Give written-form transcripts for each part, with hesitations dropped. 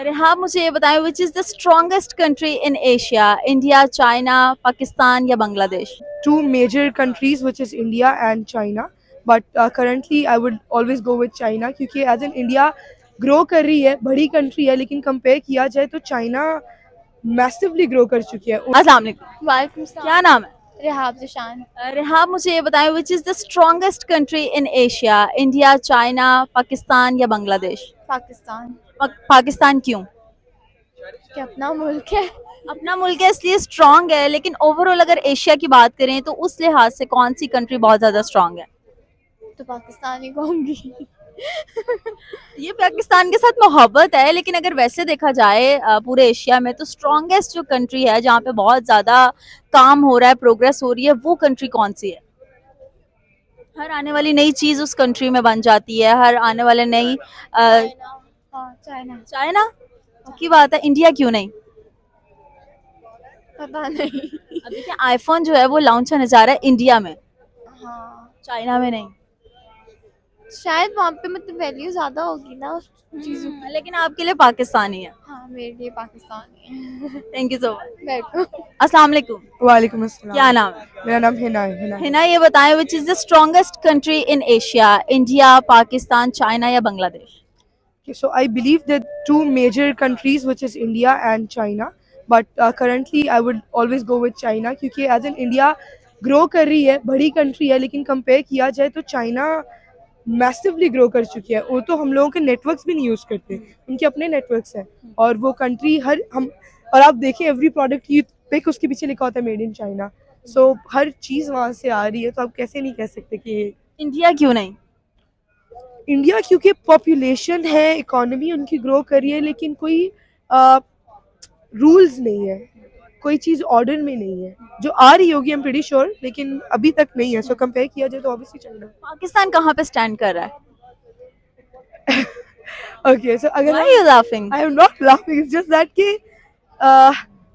अरे हाँ, मुझे ये बताएं which is the strongest country in Asia? India, China, Pakistan या Bangladesh? two major countries, which is India and China. But currently, I would always go with China क्योंकि as in India grow कर रही है, बड़ी country है, लेकिन compare किया जाए तो China massively grow कर चुकी है. अस्सलाम वालेकुम। वालेकुम सलाम। क्या नाम है? रिहाब ज़िशान। रेहाब, मुझे ये बताएं which is the strongest country in Asia? India, China, Pakistan या बांग्लादेश? पाकिस्तान। पाकिस्तान क्यों? क्या अपना मुल्क है। अपना मुल्क है इसलिए स्ट्रांग है, लेकिन ओवरऑल अगर एशिया की बात करें तो उस लिहाज से कौन सी कंट्री बहुत ज्यादा स्ट्रांग है? तो पाकिस्तान ही कहूँगी। ये पाकिस्तान के साथ मोहब्बत है, लेकिन अगर वैसे देखा जाए पूरे एशिया में तो स्ट्रॉन्गेस्ट जो कंट्री है जहाँ पे बहुत ज्यादा काम हो रहा है, प्रोग्रेस हो रही है, वो कंट्री कौन सी है? हर आने वाली नई चीज उस कंट्री में बन जाती है, हर आने वाले नई चाइना। हाँ चाइना। चाइना की बात है, इंडिया क्यों नहीं? पता नहीं। अब देखिए आईफोन जो है वो लॉन्च होने जा रहा है इंडिया में, हाँ चाइना में नहीं। शायद वहाँ पे मतलब वैल्यू ज़्यादा होगी ना उस चीज़ों की। लेकिन आपके लिए पाकिस्तानी है। हाँ मेरे लिए पाकिस्तान ही है। Thank you so much. Welcome. अस्सलाम वालेकुम। वालेकुम अस्सलाम। क्या नाम है? मेरा नाम हिना है. हिना. हिना, ये बताएं which is the strongest country in Asia? India, Pakistan, China या Bangladesh? Okay, so I believe that two major countries, which is India and China. But currently, I would always go with China क्योंकि as in India grow कर रही है, बड़ी country है, लेकिन compare किया जाए तो China massively grow कर चुकी है. वो तो हम लोगों के networks भी नहीं use करते, उनके अपने networks हैं. और वो country हर हम और आप देखिए every product you pick उसके पीछे लिखा होता है made in China. So हर चीज़ वहाँ से आ रही है, तो आप कैसे नहीं कह सकते कि इंडिया क्यों नहीं? इंडिया क्योंकि पॉपुलेशन है, इकोनॉमी उनकी ग्रो कर रही है, लेकिन कोई रूल्स नहीं है, कोई चीज़ ऑर्डर में नहीं है. जो आ रही होगी आई एम प्रीटी श्योर, लेकिन अभी तक नहीं है. सो कंपेयर किया जाए तो ऑब्वियसली चाइना. पाकिस्तान कहाँ पे स्टैंड कर रहा है? ओके, सो अगर Why are you laughing? I am not laughing, it's just that कि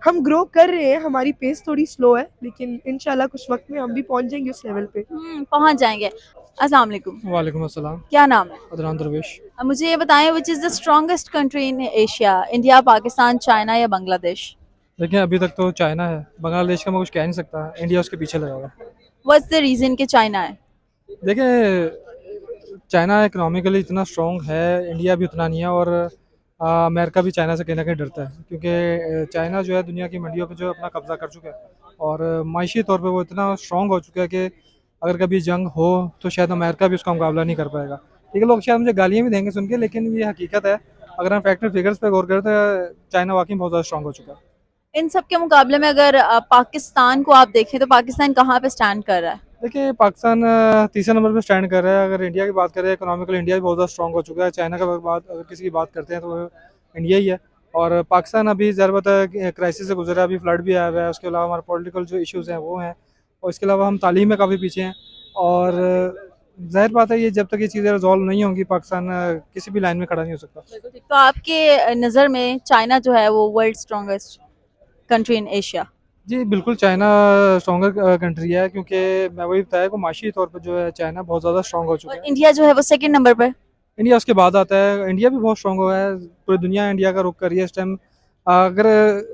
हम ग्रो कर रहे हैं, हमारी पेस थोड़ी स्लो है, लेकिन इंशाल्लाह कुछ वक्त में हम भी पहुंच जाएंगे उस लेवल पे. पहुंच जाएंगे। अस्सलाम वालेकुम। वालेकुम अस्सलाम। क्या नाम है? अदनान दरवेश। अब मुझे ये बताएं which is the strongest country in Asia? India, Pakistan, China या बांग्लादेश? देखिए अभी तक तो चाइना है, बांग्लादेश का मैं कुछ कह नहीं सकता, इंडिया उसके पीछे लगा हुआ है। व्हाट्स द रीजन कि चाइना है? देखिए चाइना इकोनॉमिकली इतना स्ट्रॉन्ग है, इंडिया भी उतना नहीं है, और अमेरिका भी चाइना से कहीं ना कहीं डरता है, क्योंकि चाइना जो है दुनिया की मंडियों पे जो अपना कब्जा कर चुका है, और माशी तौर पे वो इतना स्ट्रॉन्ग हो चुका है कि अगर कभी जंग हो तो शायद अमेरिका भी उसका मुकाबला नहीं कर पाएगा। ठीक है, लोग शायद मुझे गालियाँ भी देंगे सुन के, लेकिन ये हकीकत है। अगर हम फैक्टर फिगर्स पे गौर करें तो चाइना वाकई बहुत ज़्यादा स्ट्रॉन्ग हो चुका है। इन सब के मुकाबले में अगर पाकिस्तान को आप देखें तो पाकिस्तान कहाँ पे स्टैंड कर रहा है? देखिए पाकिस्तान तीसरे नंबर पे स्टैंड कर रहा है। अगर इंडिया की बात करें, इकोनॉमिकली इंडिया भी बहुत ज़्यादा स्ट्रॉन्ग हो चुका है। चाइना का बात अगर किसी की बात करते हैं तो वो इंडिया ही है, और पाकिस्तान अभी ज़रूरत है क्राइसिस से गुजरा, अभी फ्लड भी आ रहा है, उसके अलावा हमारे पॉलिटिकल जो इश्यूज़ हैं वो हैं, और इसके अलावा हम तालीम में काफ़ी पीछे हैं, और जाहिर बात है ये जब तक ये चीज़ें रिजॉल्व नहीं होंगी पाकिस्तान किसी भी लाइन में खड़ा नहीं हो सकता। तो आपके नज़र में चाइना जो है वो world strongest country in Asia? जी बिल्कुल, चाइना स्ट्रॉन्गर कंट्री है, क्योंकि मैं वही बताया कि माशी तौर पर जो है चाइना बहुत ज़्यादा स्ट्रॉन्ग हो चुका और है। इंडिया जो है वो सेकंड नंबर पे? इंडिया उसके बाद आता है। इंडिया भी बहुत स्ट्रॉन्ग हुआ है, पूरी दुनिया इंडिया का रुख कर रही है इस टाइम। अगर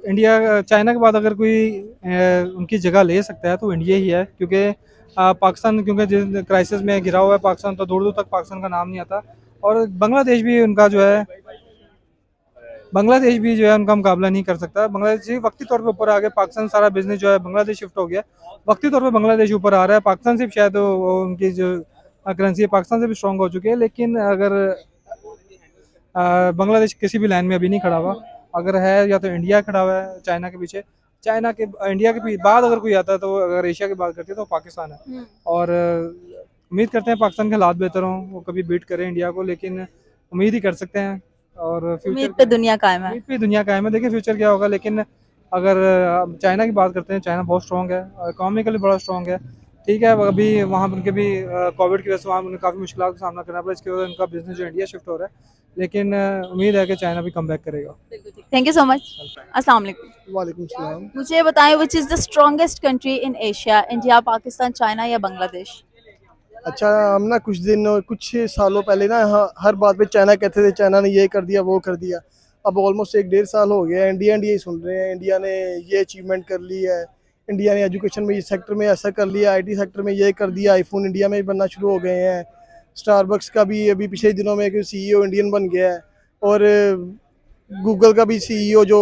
इंडिया चाइना के बाद अगर कोई उनकी जगह ले सकता है तो इंडिया ही है, क्योंकि पाकिस्तान क्योंकि जिस क्राइसिस में घिरा हुआ है पाकिस्तान, तो दूर दूर तक पाकिस्तान का नाम नहीं आता। और बांग्लादेश भी उनका जो है उनका मुकाबला नहीं कर सकता। बांग्लादेश वक्ती तौर पे ऊपर आ गया, पाकिस्तान सारा बिजनेस जो है बांग्लादेश शिफ्ट हो गया, वक्ती तौर पे बांग्लादेश ऊपर आ रहा है। पाकिस्तान से भी शायद वो उनकी जो करेंसी है पाकिस्तान से भी स्ट्रॉन्ग हो चुकी है, लेकिन अगर बांग्लादेश किसी भी लाइन में अभी नहीं खड़ा हुआ, अगर है या तो इंडिया खड़ा हुआ है चाइना के पीछे। चाइना के इंडिया के बाद अगर कोई आता है तो अगर एशिया की बात करते हैं तो पाकिस्तान है, और उम्मीद करते हैं पाकिस्तान के हालात बेहतर हों, वो कभी बीट करें इंडिया को, लेकिन उम्मीद ही कर सकते हैं। और उम्मीद फ्यूचर पे दुनिया कायम है। उम्मीद पे दुनिया कायम है, देखिए फ्यूचर क्या होगा। लेकिन अगर चाइना की बात करते हैं, चाइना बहुत स्ट्रॉन्ग है, इकोनॉमिकली बड़ा स्ट्रॉन्ग है। ठीक है, अभी वहाँ पर उनके भी कोविड की वजह से वहाँ उन्हें काफ़ी मुश्किल का सामना करना पड़ा, इसकी वजह से उनका बिजनेस जो इंडिया शिफ्ट हो रहा है, लेकिन उम्मीद है कि चाइना भी कम बैक करेगा। Thank you so much. अस्सलाम वालेकुम। वालेकुम सलाम. मुझे ये बताएं which is the strongest country in Asia? India, Pakistan, China या बांग्लादेश? अच्छा, हम ना कुछ सालों पहले ना हर बात पे चाइना कहते थे, चाइना ने ये कर दिया वो कर दिया, अब ऑलमोस्ट 1-1.5 साल हो गया है, इंडिया ही सुन रहे हैं। इंडिया ने ये अचीवमेंट कर ली है, इंडिया ने एजुकेशन में, इस सेक्टर में ऐसा कर लिया, आईटी सेक्टर में ये कर दिया, आईफोन इंडिया में बनना शुरू हो गए हैं। स्टारबक्स का भी अभी पिछले दिनों में एक सीईओ इंडियन बन गया है, और गूगल का भी सीईओ जो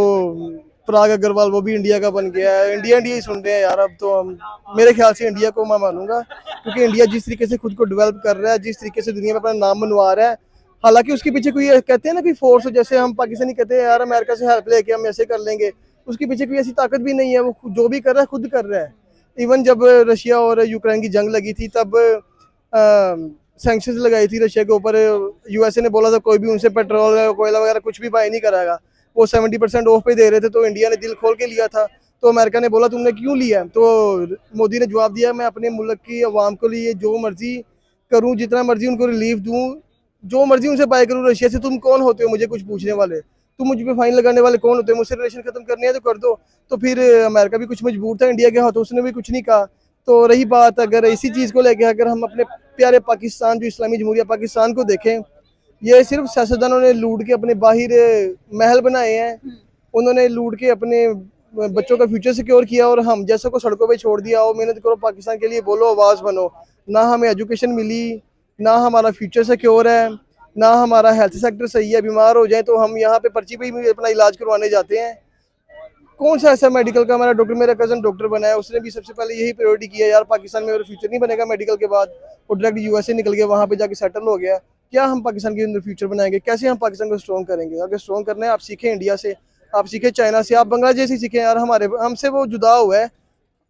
पराग अग्रवाल वो भी इंडिया का बन गया है। इंडिया ही सुन रहे हैं यार। अब तो हम, मेरे ख्याल से इंडिया को मैं मानूंगा, क्योंकि इंडिया जिस तरीके से खुद को डेवलप कर रहा है, जिस तरीके से दुनिया में अपना नाम बनवा रहा है, हालांकि उसके पीछे कोई कहते हैं ना कोई फोर्स, जैसे हम पाकिस्तानी कहते हैं यार अमेरिका से हेल्प लेके हम ऐसे कर लेंगे, उसके पीछे कोई ऐसी ताकत भी नहीं है। वो जो भी कर रहा है खुद कर रहा है। इवन जब रशिया और यूक्रेन की जंग लगी थी, तब सैंक्शंस लगाई थी रशिया के ऊपर। यूएसए ने बोला था कोई भी उनसे पेट्रोल कोयला वगैरह कुछ भी बाय नहीं कराएगा। वो 70% ऑफ पे दे रहे थे, तो इंडिया ने दिल खोल के लिया था। तो अमेरिका ने बोला तुमने क्यों लिया? तो मोदी ने जवाब दिया, मैं अपने मुल्क की आवाम के लिए जो मर्जी करूं, जितना मर्जी उनको रिलीफ दूं, जो मर्जी उनसे बाय करूं रशिया से। तुम कौन होते हो मुझे कुछ पूछने वाले? तुम मुझ पे फाइन लगाने वाले कौन होते हो? मुझसे रिलेशन खत्म करने हैं तो कर दो। तो फिर अमेरिका भी कुछ मजबूर था इंडिया के हाथों, उसने भी कुछ नहीं कहा। तो रही बात, अगर इसी चीज़ को लेकर अगर हम अपने प्यारे पाकिस्तान, जो इस्लामी जमहूरिया पाकिस्तान को देखें, ये सिर्फ सियासतदानों ने लूट के अपने बाहर महल बनाए हैं। उन्होंने लूट के अपने बच्चों का फ्यूचर सिक्योर किया, और हम जैसे को सड़कों पे छोड़ दिया। और मेहनत करो, पाकिस्तान के लिए बोलो, आवाज़ बनो। ना हमें एजुकेशन मिली, ना हमारा फ्यूचर सिक्योर है, ना हमारा हेल्थ सेक्टर सही है। बीमार हो जाए तो हम यहाँ पे पर्ची पे ही अपना इलाज करवाने जाते हैं। कौन सा ऐसा मेडिकल का, हमारा डॉक्टर, मेरा कजन डॉक्टर बना है, उसने भी सबसे पहले यही प्रायोरिटी किया, यार पाकिस्तान में मेरा फ्यूचर नहीं बनेगा मेडिकल के बाद। वो डायरेक्ट यूएसए निकल गया, वहाँ पे जाके सेटल हो गया। क्या हम पाकिस्तान के अंदर फ्यूचर बनाएंगे? कैसे हम पाकिस्तान को स्ट्रॉन्ग करेंगे? अगर स्ट्रॉन्ग करना है, आप सीखें इंडिया से, आप सीखें चाइना से, आप बांग्लादेश से सीखें। यार हमारे हमसे वो जुदा हुआ है,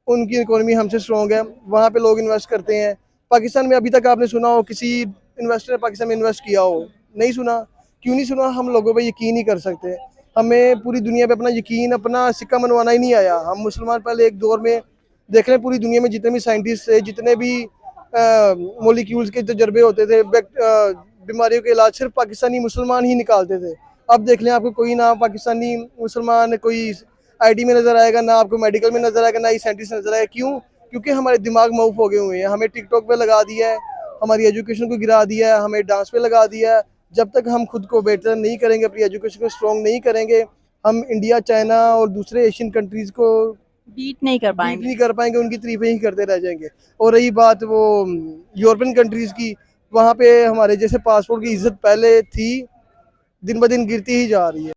उनकी इकोनॉमी हमसे स्ट्रॉन्ग है, वहाँ पे लोग इन्वेस्ट करते हैं। पाकिस्तान में अभी तक आपने सुना हो किसी इन्वेस्टर ने पाकिस्तान में इन्वेस्ट किया हो? नहीं सुना। क्यों नहीं सुना? हम लोगों पे यकीन नहीं कर सकते। हमें पूरी दुनिया पे अपना यकीन, अपना सिक्का मनवाना ही नहीं आया। हम मुसलमान पहले एक दौर में देख रहे हैं, पूरी दुनिया में जितने भी साइंटिस्ट थे, जितने भी मोलिक्यूल्स के तजर्बे होते थे, बीमारियों के इलाज सिर्फ पाकिस्तानी मुसलमान ही निकालते थे। अब देख लें, आपको कोई ना पाकिस्तानी मुसलमान कोई आईटी में नजर आएगा, ना आपको मेडिकल में नजर आएगा, ना ही साइंटिस्ट नजर आएगा। क्यों? क्योंकि हमारे दिमाग मऊफ हो गए हुए हैं। हमें टिकटॉक पे लगा दिया है, हमारी एजुकेशन को गिरा दिया है, हमें डांस पे लगा दिया है। जब तक हम खुद को बेटर नहीं करेंगे, अपनी एजुकेशन को स्ट्रॉन्ग नहीं करेंगे, हम इंडिया, चाइना और दूसरे एशियन कंट्रीज को बीट नहीं कर बीट पाएंगे। नहीं कर पाएंगे, उनकी तारीफें ही करते रह जाएंगे। और रही बात वो यूरोपियन कंट्रीज की, वहाँ पे हमारे जैसे पासपोर्ट की इज्जत पहले थी, दिन ब दिन गिरती ही जा रही है।